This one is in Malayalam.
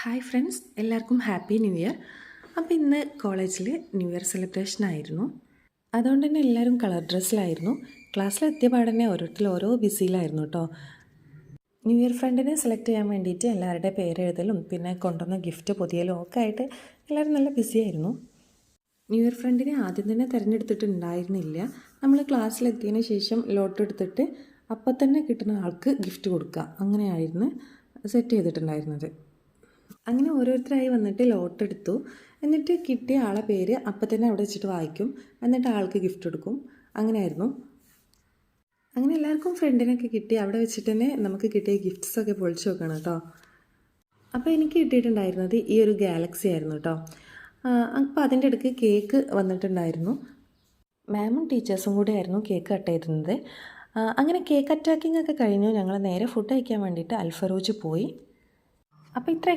ഹായ് ഫ്രണ്ട്സ്, എല്ലാവർക്കും ഹാപ്പി ന്യൂ ഇയർ. അപ്പോൾ ഇന്ന് കോളേജിൽ ന്യൂ ഇയർ സെലിബ്രേഷൻ ആയിരുന്നു. അതുകൊണ്ട് തന്നെ എല്ലാവരും കളർ ഡ്രസ്സിലായിരുന്നു. ക്ലാസ്സിലെത്തിയ പാടന്നെ ഓരോരുത്തർ ഓരോ ബിസിയിലായിരുന്നു കേട്ടോ. ന്യൂ ഇയർ ഫ്രണ്ടിനെ സെലക്ട് ചെയ്യാൻ വേണ്ടിയിട്ട് എല്ലാവരുടെ പേരെഴുതലും പിന്നെ കൊണ്ടുവന്ന ഗിഫ്റ്റ് പൊതിയലും ഒക്കെ ആയിട്ട് എല്ലാവരും നല്ല ബിസിയായിരുന്നു. ന്യൂ ഇയർ ഫ്രണ്ടിനെ ആദ്യം തന്നെ തിരഞ്ഞെടുത്തിട്ടുണ്ടായിരുന്നില്ല. നമ്മൾ ക്ലാസ്സിലെത്തിയതിന് ശേഷം ലോട്ട് എടുത്തിട്ട് അപ്പം തന്നെ കിട്ടുന്ന ആൾക്ക് ഗിഫ്റ്റ് കൊടുക്കുക, അങ്ങനെയായിരുന്നു സെറ്റ് ചെയ്തിട്ടുണ്ടായിരുന്നത്. അങ്ങനെ ഓരോരുത്തരായി വന്നിട്ട് ലോട്ട് എടുത്തു. എന്നിട്ട് കിട്ടിയ ആളെ പേര് അപ്പം തന്നെ അവിടെ വെച്ചിട്ട് വായിക്കും. എന്നിട്ട് ആൾക്ക് ഗിഫ്റ്റ് കൊടുക്കും. അങ്ങനെയായിരുന്നു. അങ്ങനെ എല്ലാവർക്കും ഫ്രണ്ടിനൊക്കെ കിട്ടി. അവിടെ വെച്ചിട്ട് തന്നെ നമുക്ക് കിട്ടിയ ഗിഫ്റ്റ്സൊക്കെ പൊളിച്ച് വെക്കണം കേട്ടോ. അപ്പോൾ എനിക്ക് കിട്ടിയിട്ടുണ്ടായിരുന്നത് ഈ ഒരു ഗാലക്സി ആയിരുന്നു കേട്ടോ. അപ്പോൾ അതിൻ്റെ ഇടയ്ക്ക് കേക്ക് വന്നിട്ടുണ്ടായിരുന്നു. മാമും ടീച്ചേഴ്സും കൂടെ ആയിരുന്നു കേക്ക് കട്ട് ചെയ്തിരുന്നത്. അങ്ങനെ കേക്ക് അറ്റാക്കിംഗ് ഒക്കെ കഴിഞ്ഞു. ഞങ്ങൾ നേരെ ഫുഡ് കഴിക്കാൻ വേണ്ടിയിട്ട് അൽഫറൂജ് പോയി. അപ്പോൾ ഇത്ര